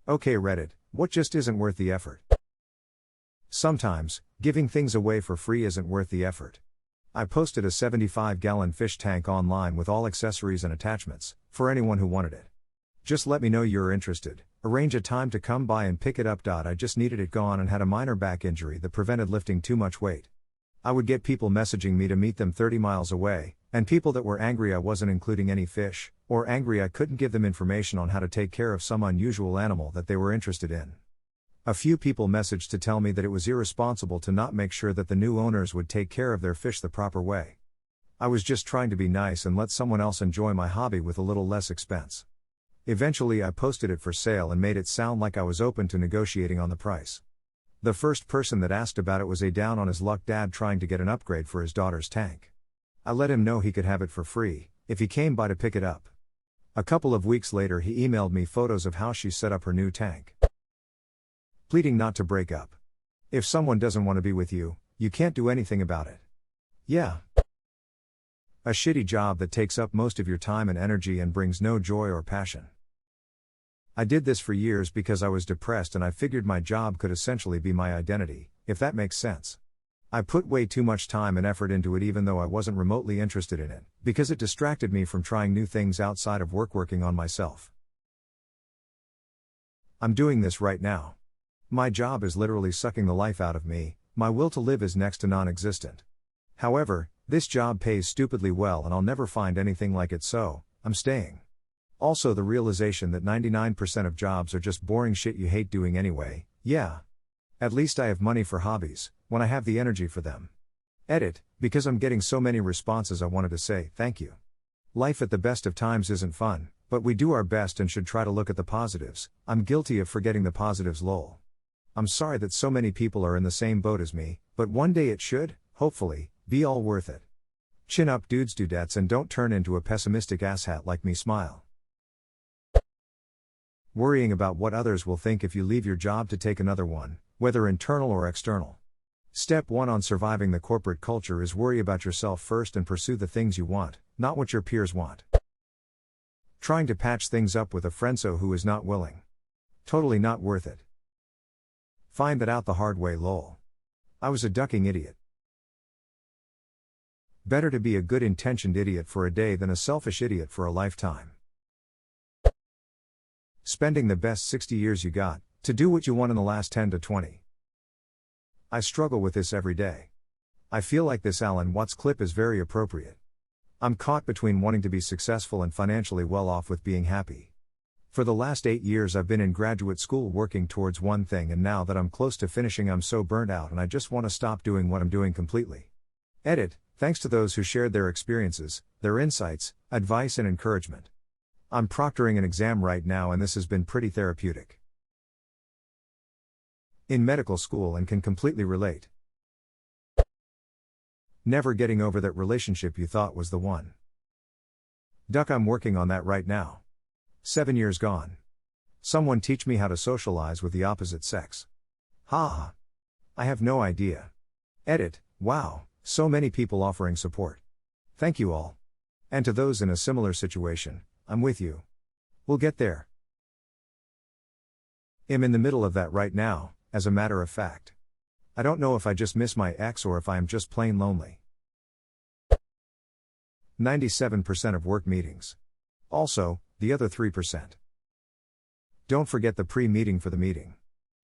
Okay Reddit, what just isn't worth the effort? Sometimes, giving things away for free isn't worth the effort. I posted a 75-gallon fish tank online with all accessories and attachments, for anyone who wanted it. Just let me know you're interested, arrange a time to come by and pick it up. I just needed it gone and had a minor back injury that prevented lifting too much weight. I would get people messaging me to meet them 30 miles away, and people that were angry I wasn't including any fish, or angry I couldn't give them information on how to take care of some unusual animal that they were interested in. A few people messaged to tell me that it was irresponsible to not make sure that the new owners would take care of their fish the proper way. I was just trying to be nice and let someone else enjoy my hobby with a little less expense. Eventually I posted it for sale and made it sound like I was open to negotiating on the price. The first person that asked about it was a down on his luck dad trying to get an upgrade for his daughter's tank. I let him know he could have it for free, if he came by to pick it up. A couple of weeks later he emailed me photos of how she set up her new tank. Pleading not to break up. If someone doesn't want to be with you, you can't do anything about it. Yeah. A shitty job that takes up most of your time and energy and brings no joy or passion. I did this for years because I was depressed and I figured my job could essentially be my identity, if that makes sense. I put way too much time and effort into it even though I wasn't remotely interested in it, because it distracted me from trying new things outside of working on myself. I'm doing this right now. My job is literally sucking the life out of me, my will to live is next to non-existent. However, this job pays stupidly well and I'll never find anything like it, so I'm staying. Also the realization that 99% of jobs are just boring shit you hate doing anyway. Yeah. At least I have money for hobbies, when I have the energy for them. Edit, because I'm getting so many responses I wanted to say thank you. Life at the best of times isn't fun, but we do our best and should try to look at the positives. I'm guilty of forgetting the positives lol. I'm sorry that so many people are in the same boat as me, but one day it should, hopefully, be all worth it. Chin up dudes dudettes and don't turn into a pessimistic asshat like me smile. Worrying about what others will think if you leave your job to take another one, whether internal or external. Step 1 on surviving the corporate culture is worry about yourself first and pursue the things you want, not what your peers want. Trying to patch things up with a friendzo who is not willing. Totally not worth it. Find that out the hard way lol. I was a ducking idiot. Better to be a good-intentioned idiot for a day than a selfish idiot for a lifetime. Spending the best 60 years you got, to do what you want in the last 10 to 20. I struggle with this every day. I feel like this Alan Watts clip is very appropriate. I'm caught between wanting to be successful and financially well off with being happy. For the last 8 years I've been in graduate school working towards one thing, and now that I'm close to finishing I'm so burnt out and I just want to stop doing what I'm doing completely. Edit, thanks to those who shared their experiences, their insights, advice and encouragement. I'm proctoring an exam right now and this has been pretty therapeutic. In medical school and can completely relate. Never getting over that relationship you thought was the one. Duck, I'm working on that right now. 7 years gone. Someone teach me how to socialize with the opposite sex. Ha. I have no idea. Edit, wow, so many people offering support. Thank you all. And to those in a similar situation, I'm with you. We'll get there. I'm in the middle of that right now, as a matter of fact. I don't know if I just miss my ex or if I am just plain lonely. 97% of work meetings. Also, the other 3%. Don't forget the pre-meeting for the meeting.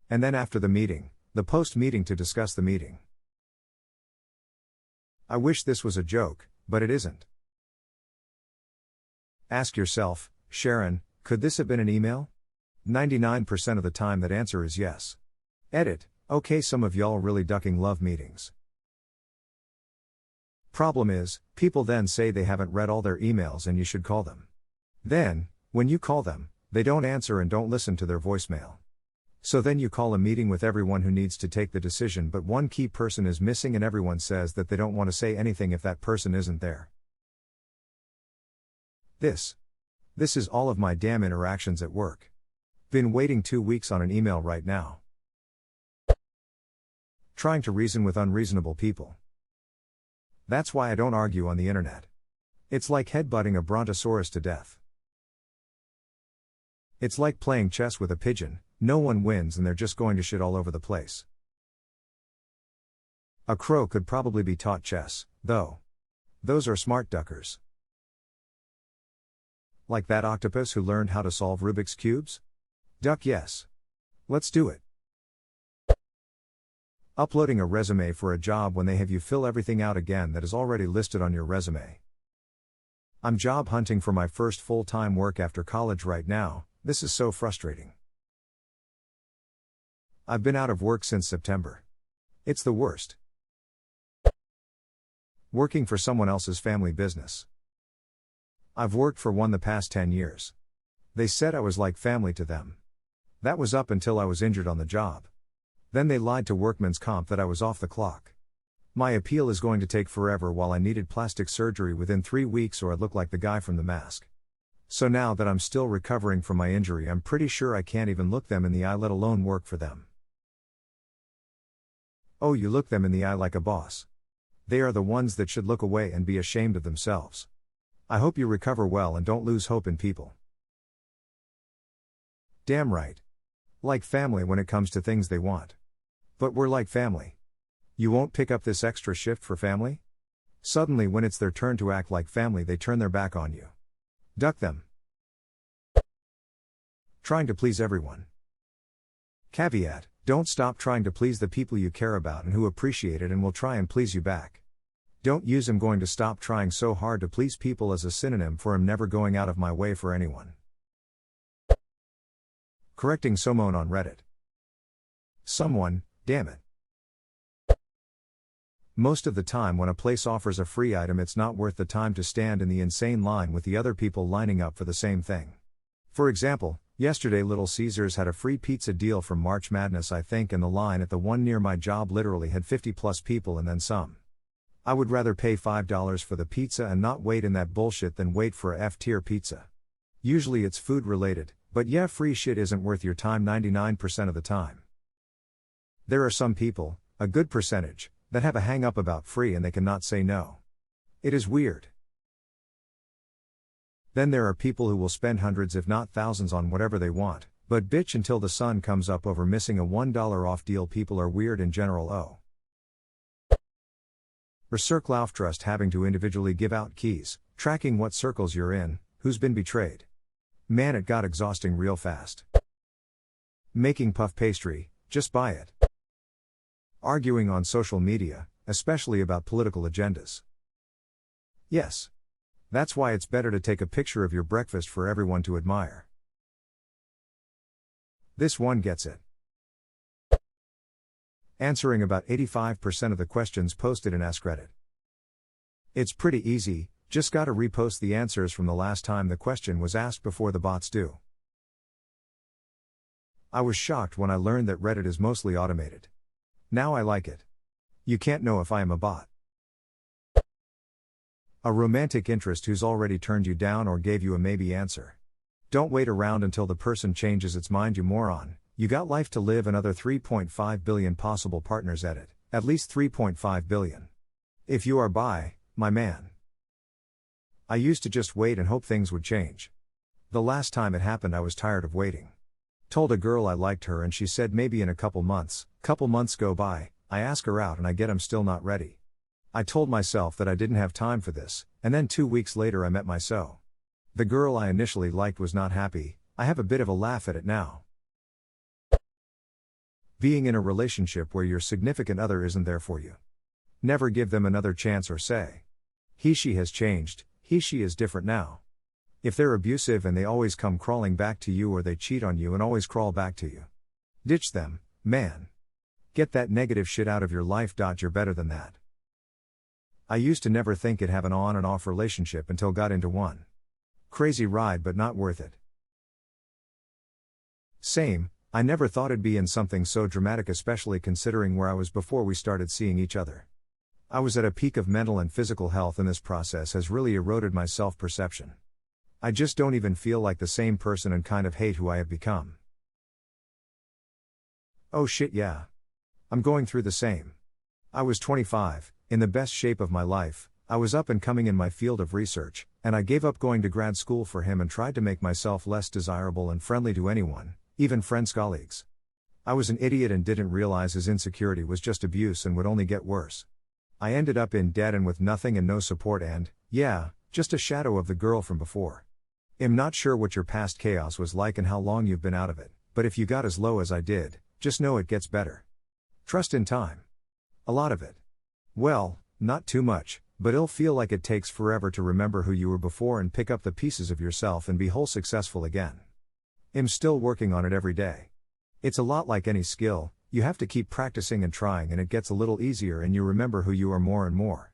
And then after the meeting, the post-meeting to discuss the meeting. I wish this was a joke, but it isn't. Ask yourself, Sharon, could this have been an email? 99% of the time that answer is yes. Edit, okay, some of y'all really ducking love meetings. Problem is, people then say they haven't read all their emails and you should call them. Then, when you call them, they don't answer and don't listen to their voicemail. So then you call a meeting with everyone who needs to take the decision, but one key person is missing and everyone says that they don't want to say anything if that person isn't there. This is all of my damn interactions at work. Been waiting 2 weeks on an email right now. Trying to reason with unreasonable people. That's why I don't argue on the internet. It's like headbutting a brontosaurus to death. It's like playing chess with a pigeon, No one wins and they're just going to shit all over the place. A crow could probably be taught chess, though. Those are smart duckers. Like that octopus who learned how to solve Rubik's cubes? Duck yes. Let's do it. Uploading a resume for a job when they have you fill everything out again that is already listed on your resume. I'm job hunting for my first full-time work after college right now. This is so frustrating. I've been out of work since September. It's the worst. Working for someone else's family business. I've worked for one the past 10 years. They said I was like family to them. That was up until I was injured on the job. Then they lied to workman's comp that I was off the clock. My appeal is going to take forever while I needed plastic surgery within 3 weeks or I'd look like the guy from The Mask. So now that I'm still recovering from my injury, I'm pretty sure I can't even look them in the eye, let alone work for them. Oh, you look them in the eye like a boss. They are the ones that should look away and be ashamed of themselves. I hope you recover well and don't lose hope in people. Damn right. Like family when it comes to things they want. But we're like family. You won't pick up this extra shift for family? Suddenly when it's their turn to act like family, they turn their back on you. Duck them. Trying to please everyone. Caveat, don't stop trying to please the people you care about and who appreciate it and will try and please you back. Don't use "I'm going to stop trying so hard to please people" as a synonym for "I'm never going out of my way for anyone." Correcting someone on Reddit. Someone, damn it. Most of the time when a place offers a free item, it's not worth the time to stand in the insane line with the other people lining up for the same thing. For example, yesterday Little Caesars had a free pizza deal from March Madness, I think, and the line at the one near my job literally had 50 plus people and then some. I would rather pay $5 for the pizza and not wait in that bullshit than wait for a F-tier pizza. Usually it's food related, but yeah, free shit isn't worth your time 99% of the time. There are some people, a good percentage, that have a hang up about free and they cannot say no. It is weird. Then there are people who will spend hundreds if not thousands on whatever they want, but bitch until the sun comes up over missing a $1 off deal. People are weird in general. Oh. Recirclauftrust having to individually give out keys, tracking what circles you're in, who's been betrayed. Man, it got exhausting real fast. Making puff pastry, just buy it. Arguing on social media, especially about political agendas. Yes. That's why it's better to take a picture of your breakfast for everyone to admire. This one gets it. Answering about 85% of the questions posted in AskReddit. It's pretty easy, just gotta repost the answers from the last time the question was asked before the bots do. I was shocked when I learned that Reddit is mostly automated. Now I like it. You can't know if I am a bot. A romantic interest who's already turned you down or gave you a maybe answer. Don't wait around until the person changes its mind, you moron. You got life to live. Another 3.5 billion possible partners at least 3.5 billion. If you are bi, my man. I used to just wait and hope things would change. The last time it happened I was tired of waiting. Told a girl I liked her and she said maybe in a couple months. Couple months go by, I ask her out and I get I'm still not ready. I told myself that I didn't have time for this, and then 2 weeks later I met my so. The girl I initially liked was not happy. I have a bit of a laugh at it now. Being in a relationship where your significant other isn't there for you. Never give them another chance or say, he/she has changed, he/she is different now. If they're abusive and they always come crawling back to you, or they cheat on you and always crawl back to you, ditch them, man. Get that negative shit out of your life. You're better than that. I used to never think it'd have an on and off relationship until got into one. Crazy ride, but not worth it. Same, I never thought it'd be in something so dramatic, especially considering where I was before we started seeing each other. I was at a peak of mental and physical health, and this process has really eroded my self-perception. I just don't even feel like the same person and kind of hate who I have become. Oh shit, yeah. I'm going through the same. I was 25, in the best shape of my life. I was up and coming in my field of research, and I gave up going to grad school for him and tried to make myself less desirable and friendly to anyone, Even friends, colleagues. I was an idiot and didn't realize his insecurity was just abuse and would only get worse. I ended up in debt and with nothing and no support and, yeah, just a shadow of the girl from before. I'm not sure what your past chaos was like and how long you've been out of it, but if you got as low as I did, just know it gets better. Trust in time. A lot of it. Well, not too much, but it'll feel like it takes forever to remember who you were before and pick up the pieces of yourself and be whole successful again. I'm still working on it every day. It's a lot like any skill, you have to keep practicing and trying and it gets a little easier and you remember who you are more and more.